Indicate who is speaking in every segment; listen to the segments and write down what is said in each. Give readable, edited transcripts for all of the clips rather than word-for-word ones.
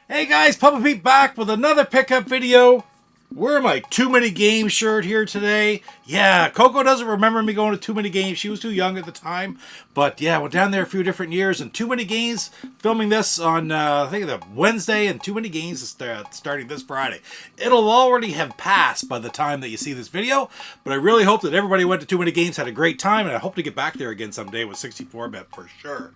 Speaker 1: Hey guys, Papa Pete back with another pickup video. Wearing my Too Many Games shirt here today. Yeah, Coco doesn't remember me going to Too Many Games. She was too young at the time. But yeah, went down there a few different years. And Too Many Games, filming this on, I think, the Wednesday. And Too Many Games is starting this Friday. It'll already have passed by the time that you see this video. But I really hope that everybody went to Too Many Games, had a great time. And I hope to get back there again someday with 64-bit for sure.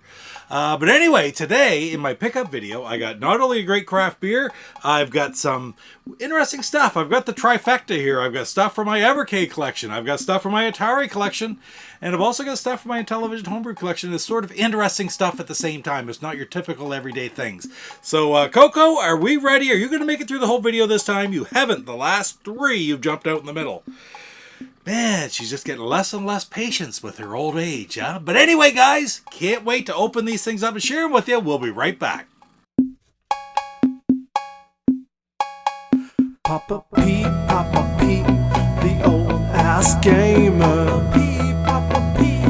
Speaker 1: But anyway, today in my pickup video, I got not only a great craft beer, I've got some interesting stuff. I've got the trifecta here. I've got stuff for my evercade collection. I've got stuff for my Atari collection. And I've also got stuff for my Intellivision homebrew collection. It's sort of interesting stuff at the same time. It's not your typical everyday things. So, Coco, are we ready? Are you going to make it through the whole video this time? You haven't. The last three, you've jumped out in the middle. Man, she's just getting less and less patience with her old age, huh? But anyway, guys, can't wait to open these things up and share them with you. We'll be right back.
Speaker 2: Papa Pete, the old ass gamer. Papa Pete,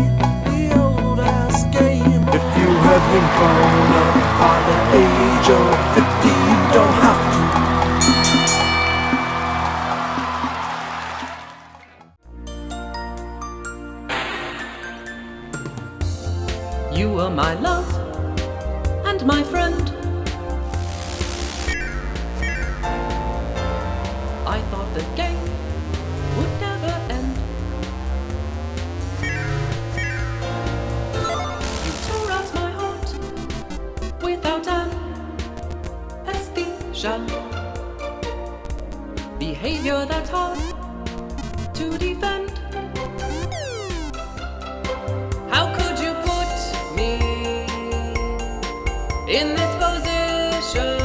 Speaker 2: the old ass gamer. If you haven't grown up by the age of 50, you don't have to.
Speaker 3: You were my love and my friend. I thought the game would never end. You tore out my heart without anesthesia. Behavior that's hard to defend. How could you put me in this position?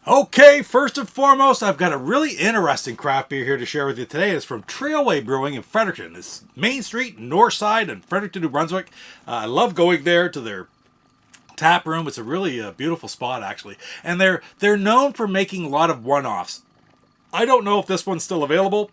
Speaker 1: Okay, first and foremost, I've got a really interesting craft beer here to share with you today. It's from Trailway Brewing in Fredericton. It's Main Street, North Side, in Fredericton, New Brunswick. I love going there to their tap room. It's a really beautiful spot, actually. And they're known for making a lot of one-offs. I don't know if this one's still available.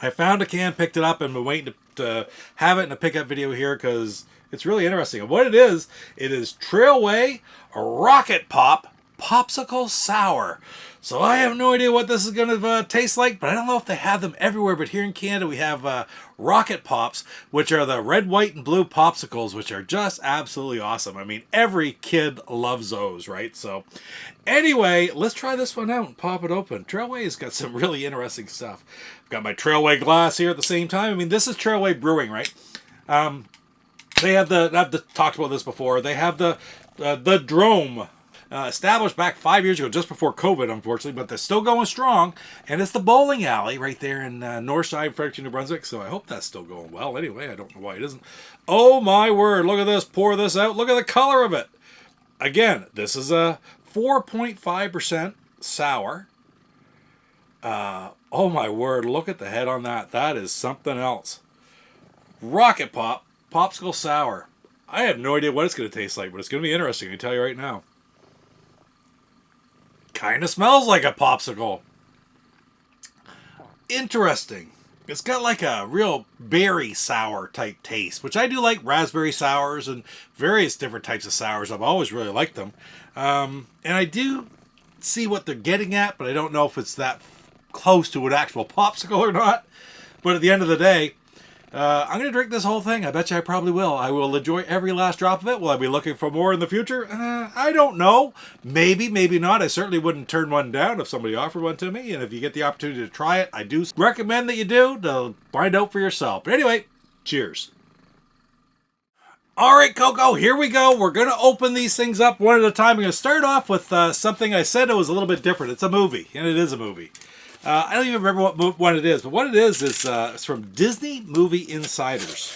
Speaker 1: I found a can, picked it up, and been waiting to have it in a pickup video here because it's really interesting. And what it is Trailway Rocket Pop Popsicle Sour. So I have no idea what this is going to taste like, but I don't know if they have them everywhere. But here in Canada, we have Rocket Pops, which are the red, white, and blue popsicles, which are just absolutely awesome. I mean, every kid loves those, right? So anyway, let's try this one out and pop it open. Trailway has got some really interesting stuff. I've got my Trailway glass here at the same time. I mean, this is Trailway Brewing, right? They have I've talked about this before. They have the Drome. Established back 5 years ago, just before COVID, unfortunately, but they're still going strong. And it's the bowling alley right there in Northside, Fredericton, New Brunswick. So I hope that's still going well. Anyway, I don't know why it isn't. Oh my word! Look at this. Pour this out. Look at the color of it. Again, this is a 4.5% sour. Oh my word! Look at the head on that. That is something else. Rocket Pop Popsicle Sour. I have no idea what it's going to taste like, but it's going to be interesting. I can tell you right now. Kind of smells like a popsicle. Interesting. It's got like a real berry sour type taste, which I do like. Raspberry sours and various different types of sours. I've always really liked them. And I do see what they're getting at, but I don't know if it's that close to an actual popsicle or not. But at the end of the day, I'm going to drink this whole thing. I bet you I probably will. I will enjoy every last drop of it. Will I be looking for more in the future? I don't know. Maybe, maybe not. I certainly wouldn't turn one down if somebody offered one to me. And if you get the opportunity to try it, I do recommend that you do to find out for yourself. But anyway, cheers. All right, Coco, here we go. We're going to open these things up one at a time. I'm going to start off with something I said it was a little bit different. It's a movie, and it is a movie. I don't even remember what one it is, but what it is it's from Disney Movie Insiders.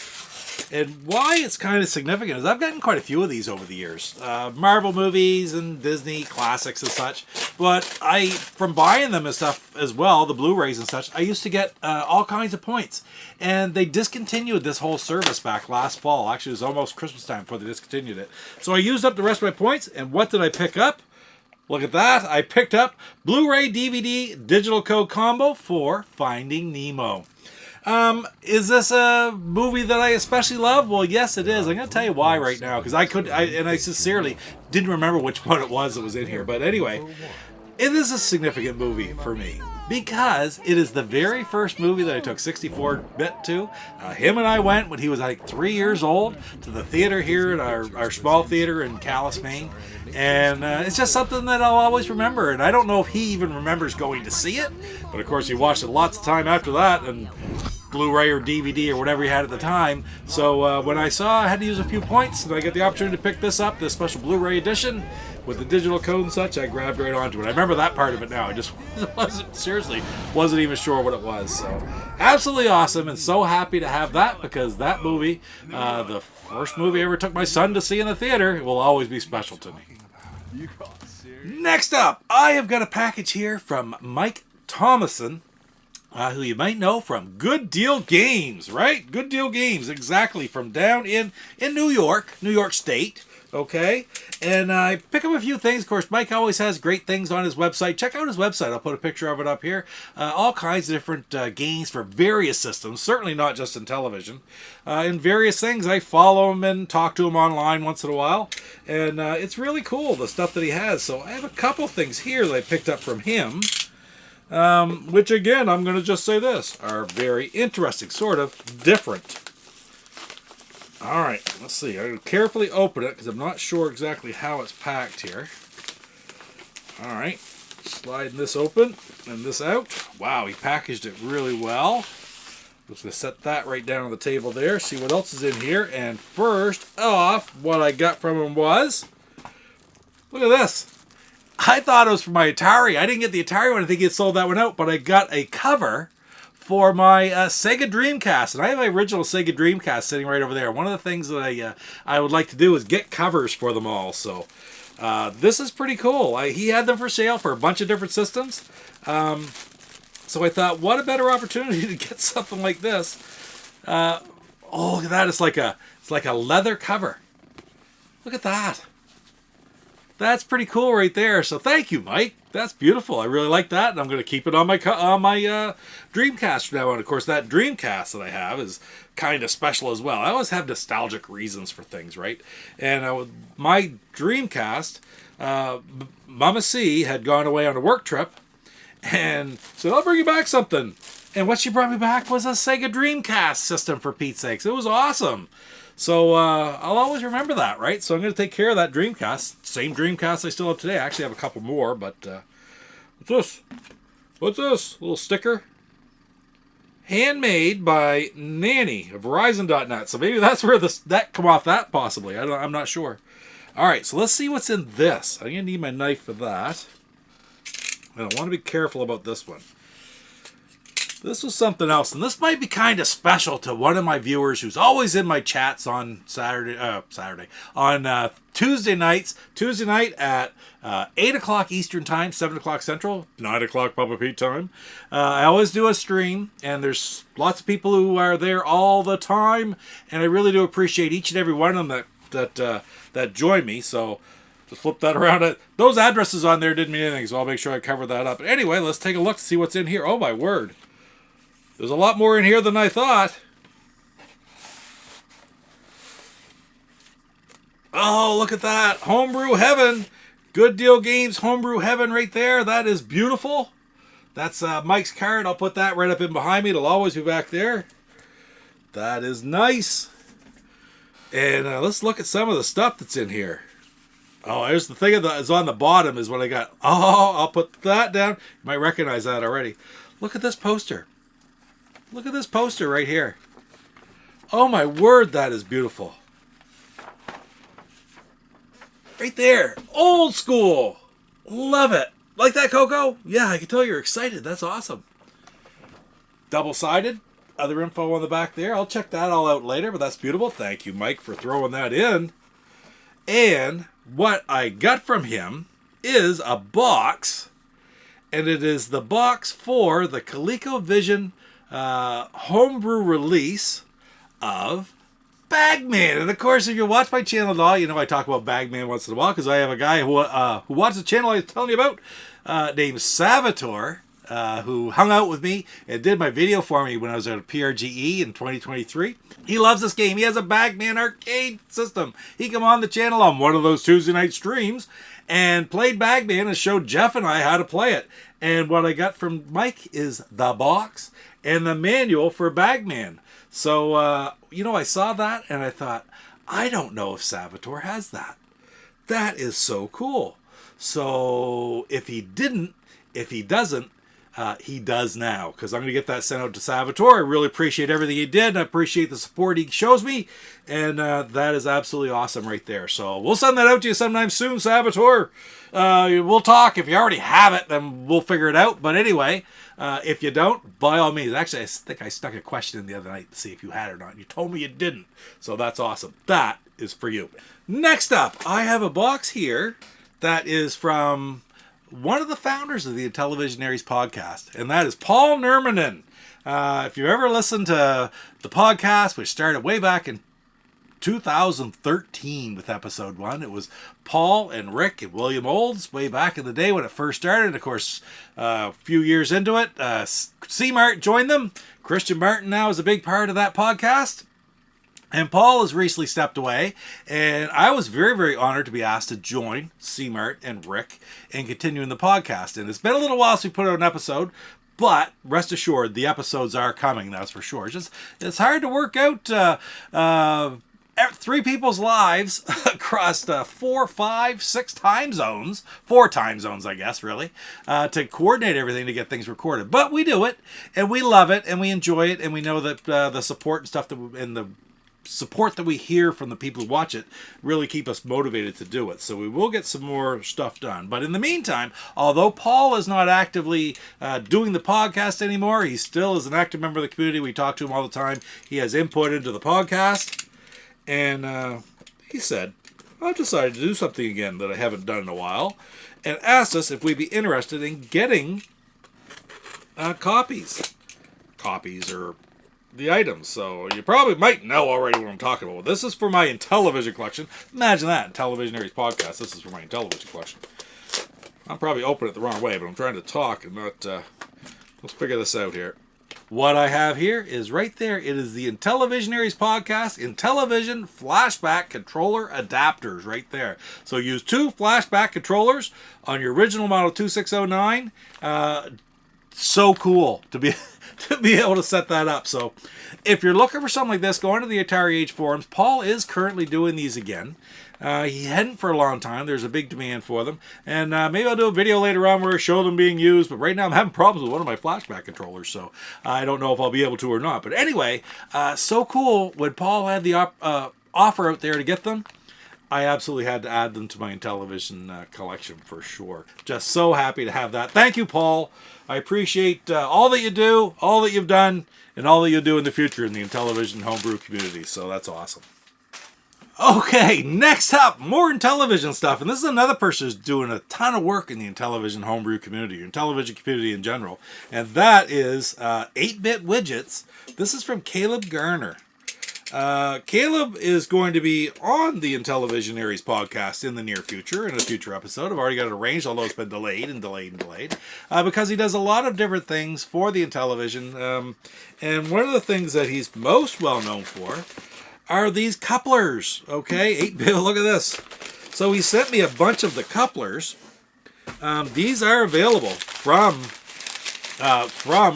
Speaker 1: And why it's kind of significant is I've gotten quite a few of these over the years. Marvel movies and Disney classics and such. But from buying them and stuff as well, the Blu-rays and such, I used to get all kinds of points. And they discontinued this whole service back last fall. Actually, it was almost Christmas time before they discontinued it. So I used up the rest of my points, and what did I pick up? Look at that. I picked up Blu-ray DVD digital code combo for Finding Nemo. Is this a movie that I especially love? Well, yes, it is. I'm going to tell you why right now, because I sincerely didn't remember which one it was that was in here. But anyway, it is a significant movie for me because it is the very first movie that I took 64-bit to. Him and I went when he was like 3 years old to the theater here at our small theater in Calais, Maine. And it's just something that I'll always remember. And I don't know if he even remembers going to see it. But of course, he watched it lots of time after that. And Blu-ray or DVD or whatever he had at the time. So when I saw I had to use a few points and I got the opportunity to pick this up, this special Blu-ray edition with the digital code and such, I grabbed right onto it. I remember that part of it now. I just wasn't even sure what it was. So absolutely awesome and so happy to have that because that movie, the first movie I ever took my son to see in the theater, will always be special to me. Next up, I have got a package here from Mike Thomason. Who you might know from Good Deal Games, right? Good Deal Games, exactly, from down in New York State, okay? And I pick up a few things. Of course, Mike always has great things on his website. Check out his website. I'll put a picture of it up here. All kinds of different games for various systems, certainly not just Intellivision. And various things. I follow him and talk to him online once in a while. And it's really cool, the stuff that he has. So I have a couple things here that I picked up from him. Which again, I'm going to just say this, are very interesting, sort of different. Alright, let's see. I'm going to carefully open it because I'm not sure exactly how it's packed here. Alright, sliding this open and this out. Wow, he packaged it really well. Just going to set that right down on the table there, see what else is in here. And first off, what I got from him was, look at this. I thought it was for my Atari. I didn't get the Atari one. I think he had sold that one out. But I got a cover for my Sega Dreamcast. And I have my original Sega Dreamcast sitting right over there. One of the things that I would like to do is get covers for them all. So this is pretty cool. He had them for sale for a bunch of different systems. So I thought, what a better opportunity to get something like this. Oh, look at that. It's like a leather cover. Look at that. That's pretty cool right there. So thank you, Mike. That's beautiful. I really like that, and I'm going to keep it on my Dreamcast from now on. Of course, that Dreamcast that I have is kind of special as well. I always have nostalgic reasons for things, right? And my Dreamcast, Mama C had gone away on a work trip, and said, I'll bring you back something. And what she brought me back was a Sega Dreamcast system, for Pete's sakes. It was awesome. So I'll always remember that, right? So I'm going to take care of that Dreamcast. Same Dreamcast I still have today. I actually have a couple more, but what's this? What's this? A little sticker. Handmade by Nanny of Verizon.net. So maybe that's where that come off that possibly. I'm not sure. All right, so let's see what's in this. I'm going to need my knife for that. I want to be careful about this one. This was something else, and this might be kind of special to one of my viewers who's always in my chats on Tuesday nights. Tuesday night at 8 o'clock Eastern Time, 7 o'clock Central, 9 o'clock Papa Pete time. I always do a stream, and there's lots of people who are there all the time, and I really do appreciate each and every one of them that join me. So just flip that around. Those addresses on there didn't mean anything, so I'll make sure I cover that up. But anyway, let's take a look to see what's in here. Oh my word. There's a lot more in here than I thought. Oh, look at that. Homebrew Heaven. Good Deal Games Homebrew Heaven right there. That is beautiful. That's Mike's card. I'll put that right up in behind me. It'll always be back there. That is nice. And let's look at some of the stuff that's in here. Oh, there's the thing that is on the bottom is what I got. Oh, I'll put that down. You might recognize that already. Look at this poster. Look at this poster right here. Oh my word, that is beautiful. Right there. Old school. Love it. Like that, Coco? Yeah, I can tell you're excited. That's awesome. Double-sided. Other info on the back there. I'll check that all out later, but that's beautiful. Thank you, Mike, for throwing that in. And what I got from him is a box. And it is the box for the ColecoVision homebrew release of Bagman. And of course, if you watch my channel at all, you know I talk about Bagman once in a while because I have a guy who watches the channel I was telling you about named Salvatore. who hung out with me and did my video for me when I was at PRGE in 2023. He loves this game. He has a Bagman arcade system. He came on the channel on one of those Tuesday night streams and played Bagman and showed Jeff and I how to play it. And what I got from Mike is the box and the manual for Bagman. So, I saw that and I thought, I don't know if Salvatore has that. That is so cool. So if he doesn't, he does now, because I'm going to get that sent out to Salvatore. I really appreciate everything he did, and I appreciate the support he shows me, and that is absolutely awesome right there. So we'll send that out to you sometime soon, Salvatore. We'll talk. If you already have it, then we'll figure it out. But anyway, if you don't, by all means. Actually, I think I stuck a question in the other night to see if you had it or not. You told me you didn't, so that's awesome. That is for you. Next up, I have a box here that is from one of the founders of the Intellivisionaries podcast, and that is Paul Nurmanen. If you've ever listened to the podcast, which started way back in 2013 with episode 1, it was Paul and Rick and William Olds way back in the day when it first started. And of course, a few years into it, C-Mart joined them. Christian Martin now is a big part of that podcast. And Paul has recently stepped away, and I was very, very honored to be asked to join C-Mart and Rick in continuing the podcast. And it's been a little while since we put out an episode, but rest assured, the episodes are coming, that's for sure. It's hard to work out 3 people's lives across 4, 5, 6 time zones, 4 time zones, I guess, really, to coordinate everything to get things recorded. But we do it, and we love it, and we enjoy it, and we know that the support and stuff and the support that we hear from the people who watch it really keep us motivated to do it. So we will get some more stuff done. But in the meantime, although Paul is not actively doing the podcast anymore, he still is an active member of the community. We talk to him all the time. He has input into the podcast. And he said, I've decided to do something again that I haven't done in a while, and asked us if we'd be interested in getting copies or the items. So you probably might know already what I'm talking about. This is for my Intellivision collection. Imagine that, Intellivisionaries podcast. This is for my Intellivision collection. I'm probably opening it the wrong way, but I'm trying to talk and not... let's figure this out here. What I have here is right there. It is the Intellivisionaries podcast, Intellivision flashback controller adapters right there. So use 2 flashback controllers on your original model 2609. So cool to be able to set that up. So if you're looking for something like this, go into the Atari Age forums. Paul is currently doing these again. He hadn't for a long time. There's a big demand for them. And maybe I'll do a video later on where I show them being used. But right now I'm having problems with one of my flashback controllers. So I don't know if I'll be able to or not. But anyway, so cool. When Paul had the offer out there to get them, I absolutely had to add them to my Intellivision collection for sure. Just so happy to have that. Thank you, Paul. I appreciate all that you do, all that you've done, and all that you'll do in the future in the Intellivision homebrew community. So that's awesome. Okay, next up, more Intellivision stuff. And this is another person who's doing a ton of work in the Intellivision homebrew community, Intellivision community in general. And that is 8-Bit Widgets. This is from Caleb Garner. Caleb is going to be on the Intellivisionaries podcast in the near future, in a future episode. I've already got it arranged, although it's been delayed, because he does a lot of different things for the Intellivision. And one of the things that he's most well known for are these couplers. Okay, 8-bit, look at this. So he sent me a bunch of the couplers. These are available from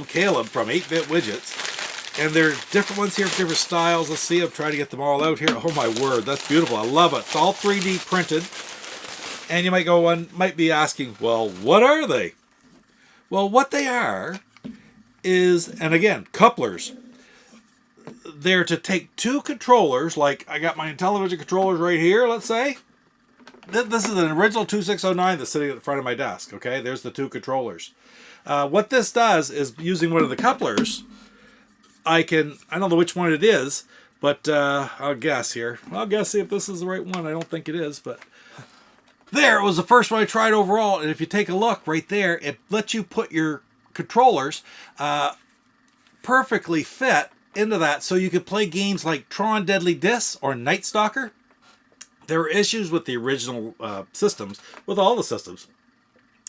Speaker 1: Caleb from 8-Bit Widgets. And there are different ones here, different styles. Let's see, I'm trying to get them all out here. Oh my word, that's beautiful. I love it. It's all 3D printed. And you might be asking, well, what are they? Well, what they are is, and again, couplers. They're to take 2 controllers, like I got my Intellivision controllers right here, let's say. This is an original 2609 that's sitting at the front of my desk, okay? There's the 2 controllers. What this does is, using one of the couplers, I don't know which one it is, but I'll guess here. I'll guess, see if this is the right one. I don't think it is, but there, it was the first one I tried overall. And if you take a look right there, it lets you put your controllers perfectly fit into that, so you could play games like Tron Deadly Disc or Night Stalker. There were issues with the original systems, with all the systems.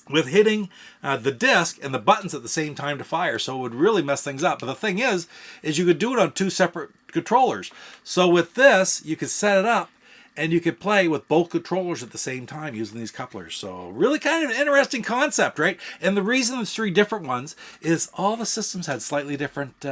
Speaker 1: with hitting the disc and the buttons at the same time to fire, so it would really mess things up. But the thing is you could do it on 2 separate controllers. So with this, you could set it up and you could play with both controllers at the same time using these couplers. So really kind of an interesting concept, right? And the reason there's 3 different ones is all the systems had slightly different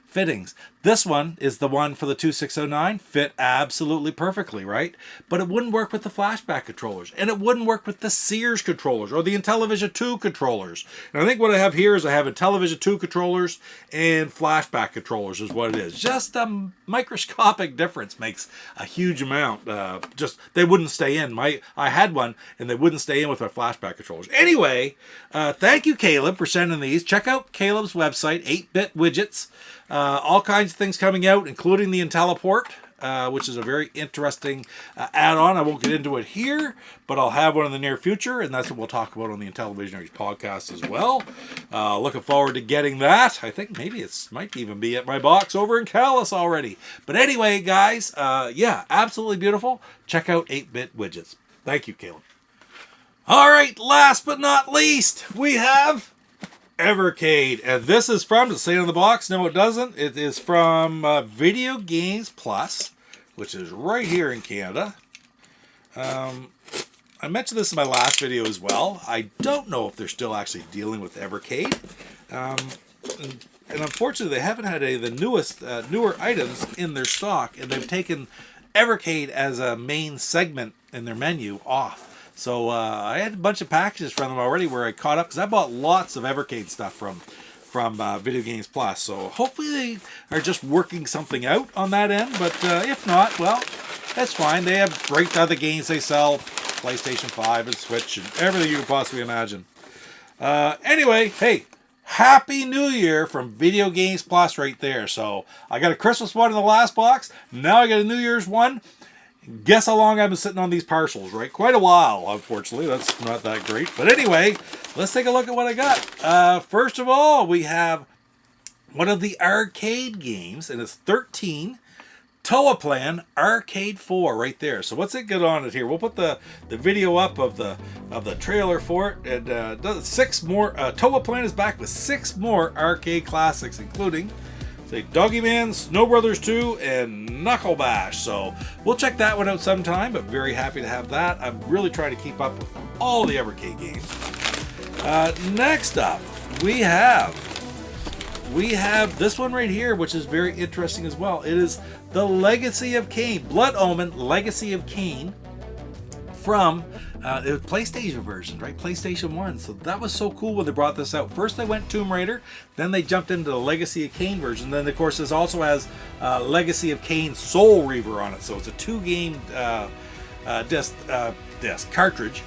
Speaker 1: fittings. This one is the one for the 2609, fit absolutely perfectly, right? But it wouldn't work with the flashback controllers, and it wouldn't work with the Sears controllers or the Intellivision 2 controllers. And I think what I have here is I have Intellivision 2 controllers and flashback controllers is what it is. Just a microscopic difference makes a huge amount. Just they wouldn't stay in. I had one and they wouldn't stay in with my flashback controllers. Anyway, thank you, Caleb, for sending these. Check out Caleb's website, 8-Bit Widgets. All kinds of things coming out, including the Intelleport, which is a very interesting add-on. I won't get into it here, but I'll have one in the near future, and that's what we'll talk about on the Intellivisionaries podcast as well. Looking forward to getting that. I think maybe it might even be at my box over in Calais already. But anyway, guys, yeah, absolutely beautiful. Check out 8-Bit Widgets. Thank you, Caleb. All right, last but not least, we have evercade, and this is from, does it say it on the box? No, it doesn't. It is from Video Games Plus, which is right here in Canada. I mentioned this in my last video as well. I don't know if they're still actually dealing with evercade, and unfortunately they haven't had any of the newer items in their stock, and they've taken evercade as a main segment in their menu off. So I had a bunch of packages from them already where I caught up, because I bought lots of evercade stuff from Video Games Plus. So hopefully they are just working something out on that end. But if not, well, that's fine. They have great other games they sell, PlayStation 5 and Switch and everything you can possibly imagine. Anyway, hey, Happy New Year from Video Games Plus right there. So I got a Christmas one in the last box. Now I got a New Year's one. Guess how long I've been sitting on these parcels, right? Quite a while, unfortunately. That's not that great. But anyway, let's take a look at what I got. First of all, we have one of the arcade games, and it's 13 Toaplan Arcade 4 right there. So what's it get on it here? We'll put the video up of the trailer for it. And 6 more. Toaplan is back with 6 more arcade classics, including Doggy Man, Snow Brothers 2, and Knuckle Bash. So we'll check that one out sometime, but very happy to have that. I'm really trying to keep up with all the evercade games. Next up, we have this one right here, which is very interesting as well. It is the Legacy of Kain, Blood Omen Legacy of Kain from the PlayStation version, right? PlayStation 1. So that was so cool when they brought this out. First they went Tomb Raider, then they jumped into the Legacy of Kain version. Then of course this also has Legacy of Kain Soul Reaver on it. So it's a 2-game disc cartridge.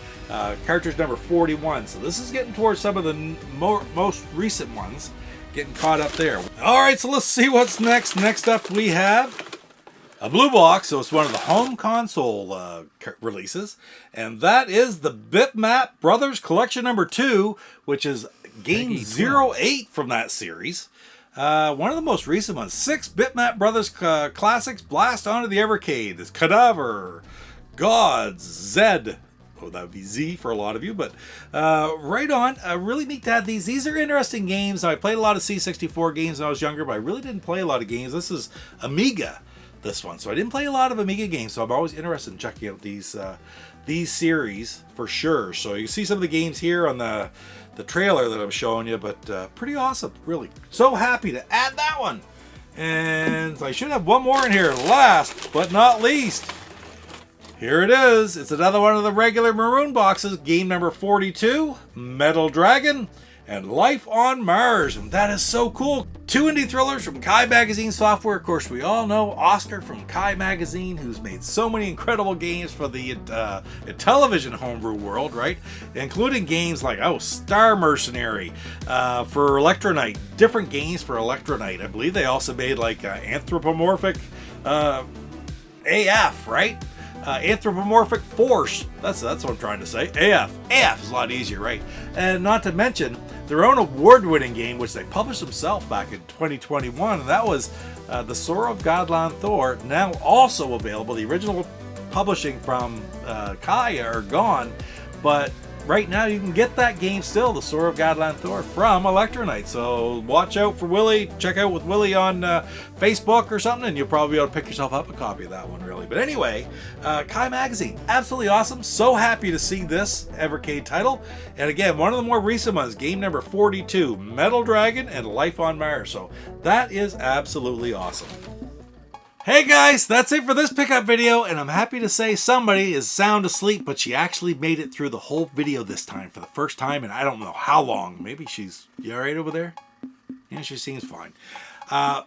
Speaker 1: Cartridge number 41. So this is getting towards some of the most recent ones. Getting caught up there. Alright, so let's see what's next. Next up we have a blue box, so it's one of the home console releases, and that is the Bitmap Brothers Collection number 2, which is game 08 from that series. One of the most recent ones. 6 Bitmap Brothers classics blast onto the evercade. There's Cadaver, Gods, Zed. Oh, that would be Z for a lot of you, but right on. Really neat to have these. These are interesting games. I played a lot of C64 games when I was younger, but I really didn't play a lot of games. This is Amiga. This one, so I didn't play a lot of Amiga games, so I'm always interested in checking out these series for sure. So you see some of the games here on the trailer that I'm showing you, but pretty awesome, really. So happy to add that one. And I should have one more in here. Last but not least, here it is. It's another one of the regular maroon boxes. Game number 42, Metal Dragon and Life on Mars, and that is so cool. 2 indie thrillers from Kai Magazine Software. Of course, we all know Oscar from Kai Magazine, who's made so many incredible games for the television homebrew world, right? Including games like, Star Mercenary for Electronite, different games for Electronite. I believe they also made like Anthropomorphic AF, right? Anthropomorphic Force. That's what I'm trying to say. AF is a lot easier, right? And not to mention their own award-winning game, which they published themselves back in 2021, and that was The Sorrow of Godland Thor, now also available. The original publishing from Kai are gone, but right now you can get that game still, the Sword of Gadlan Thor, from Electronite. So watch out for Willie. Check out with Willie on Facebook or something, and you'll probably be able to pick yourself up a copy of that one, really. But anyway, Kai Magazine, absolutely awesome. So happy to see this evercade title. And again, one of the more recent ones, game number 42, Metal Dragon and Life on Mars. So that is absolutely awesome. Hey guys, that's it for this pickup video, and I'm happy to say somebody is sound asleep, but she actually made it through the whole video this time for the first time, and I don't know how long. Maybe you all right over there? Yeah, she seems fine.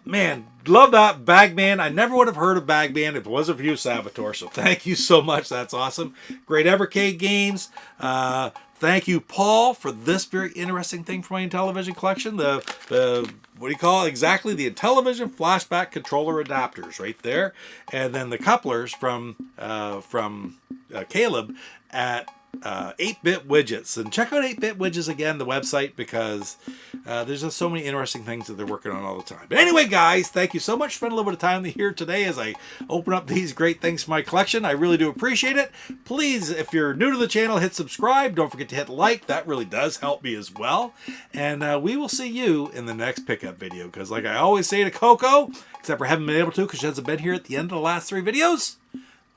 Speaker 1: Man, love that Bagman. I never would have heard of Bagman if it wasn't for you, Salvatore, so thank you so much. That's awesome. Great evercade games. Thank you, Paul, for this very interesting thing for my Intellivision collection. The what do you call it exactly? The Intellivision flashback controller adapters right there. And then the couplers from Caleb at 8-Bit Widgets. And check out 8-Bit Widgets again, the website, because there's just so many interesting things that they're working on all the time. But anyway, guys, thank you so much for spending a little bit of time here today as I open up these great things for my collection. I really do appreciate it. Please, if you're new to the channel, hit subscribe. Don't forget to hit like. That really does help me as well. And we will see you in the next pickup video, because like I always say to Coco, except for haven't been able to because she hasn't been here at the end of the last 3 videos,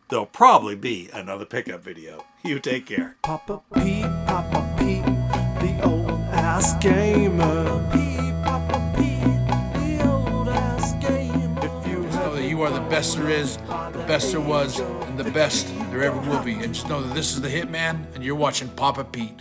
Speaker 1: there'll probably be another pickup video. You take care.
Speaker 2: Papa Pete, the old ass gamer. Papa Pete, the old ass gamer. If you
Speaker 4: Know that you are the best there is, the best there was, and the best there ever will be. And just know that this is the Hitman, and you're watching Papa Pete.